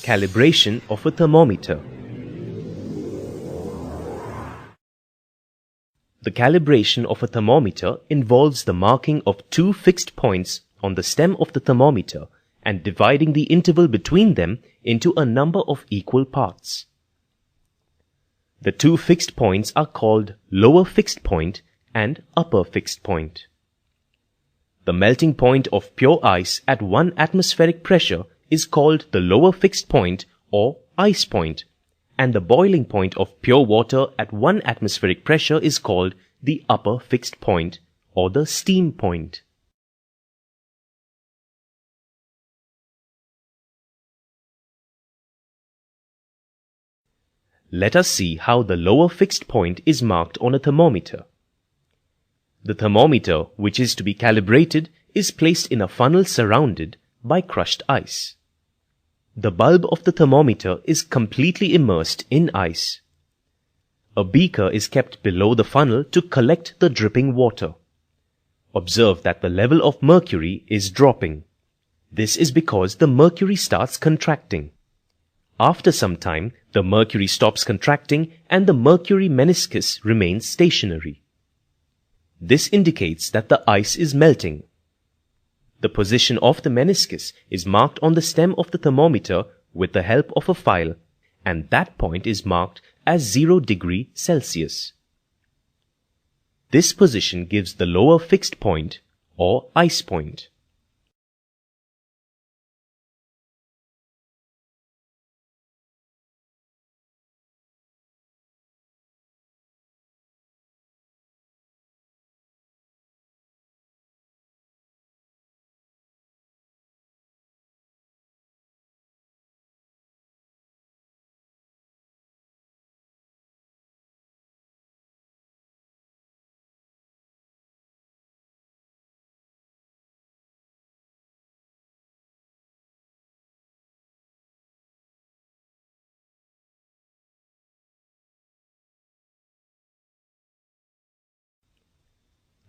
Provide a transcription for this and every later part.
Calibration of a thermometer. The calibration of a thermometer involves the marking of two fixed points on the stem of the thermometer and dividing the interval between them into a number of equal parts. The two fixed points are called lower fixed point and upper fixed point. The melting point of pure ice at 1 atmospheric pressure is called the lower fixed point or ice point, and the boiling point of pure water at 1 atmospheric pressure is called the upper fixed point or the steam point. Let us see how the lower fixed point is marked on a thermometer. The thermometer, which is to be calibrated, is placed in a funnel surrounded by crushed ice. The bulb of the thermometer is completely immersed in ice. A beaker is kept below the funnel to collect the dripping water. Observe that the level of mercury is dropping. This is because the mercury starts contracting. After some time, the mercury stops contracting and the mercury meniscus remains stationary. This indicates that the ice is melting. The position of the meniscus is marked on the stem of the thermometer with the help of a file, and that point is marked as 0 degrees Celsius. This position gives the lower fixed point or ice point.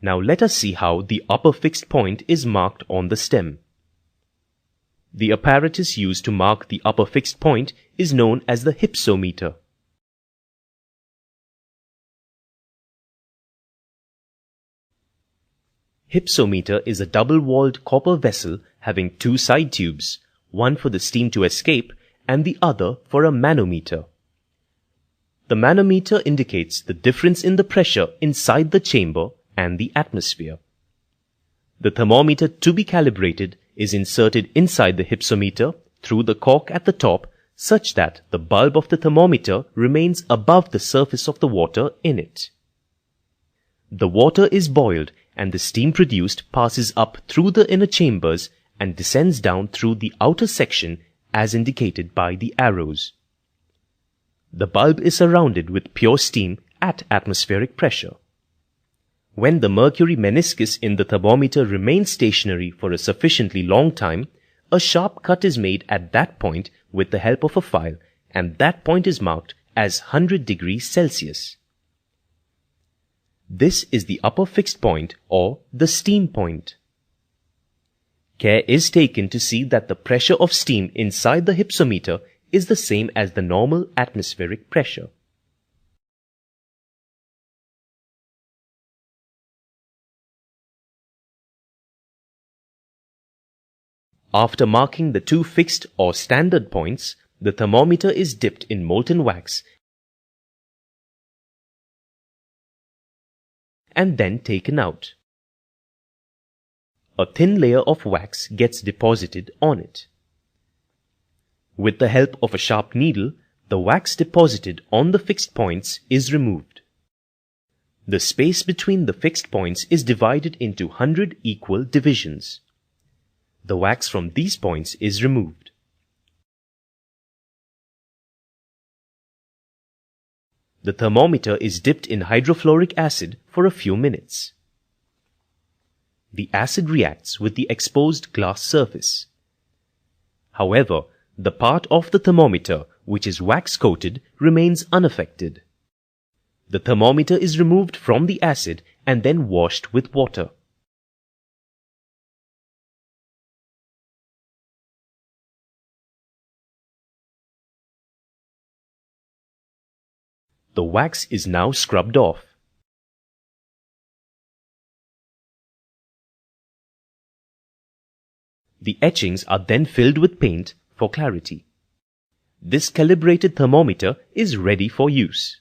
Now let us see how the upper fixed point is marked on the stem. The apparatus used to mark the upper fixed point is known as the hypsometer. Hypsometer is a double-walled copper vessel having two side tubes, one for the steam to escape and the other for a manometer. The manometer indicates the difference in the pressure inside the chamber and the atmosphere. The thermometer to be calibrated is inserted inside the hypsometer through the cork at the top such that the bulb of the thermometer remains above the surface of the water in it. The water is boiled and the steam produced passes up through the inner chambers and descends down through the outer section as indicated by the arrows. The bulb is surrounded with pure steam at atmospheric pressure. When the mercury meniscus in the thermometer remains stationary for a sufficiently long time, a sharp cut is made at that point with the help of a file, and that point is marked as 100 degrees Celsius. This is the upper fixed point or the steam point. Care is taken to see that the pressure of steam inside the hypsometer is the same as the normal atmospheric pressure. After marking the two fixed or standard points, the thermometer is dipped in molten wax and then taken out. A thin layer of wax gets deposited on it. With the help of a sharp needle, the wax deposited on the fixed points is removed. The space between the fixed points is divided into 100 equal divisions. The wax from these points is removed. The thermometer is dipped in hydrofluoric acid for a few minutes. The acid reacts with the exposed glass surface. However, the part of the thermometer which is wax-coated remains unaffected. The thermometer is removed from the acid and then washed with water. The wax is now scrubbed off. The etchings are then filled with paint for clarity. This calibrated thermometer is ready for use.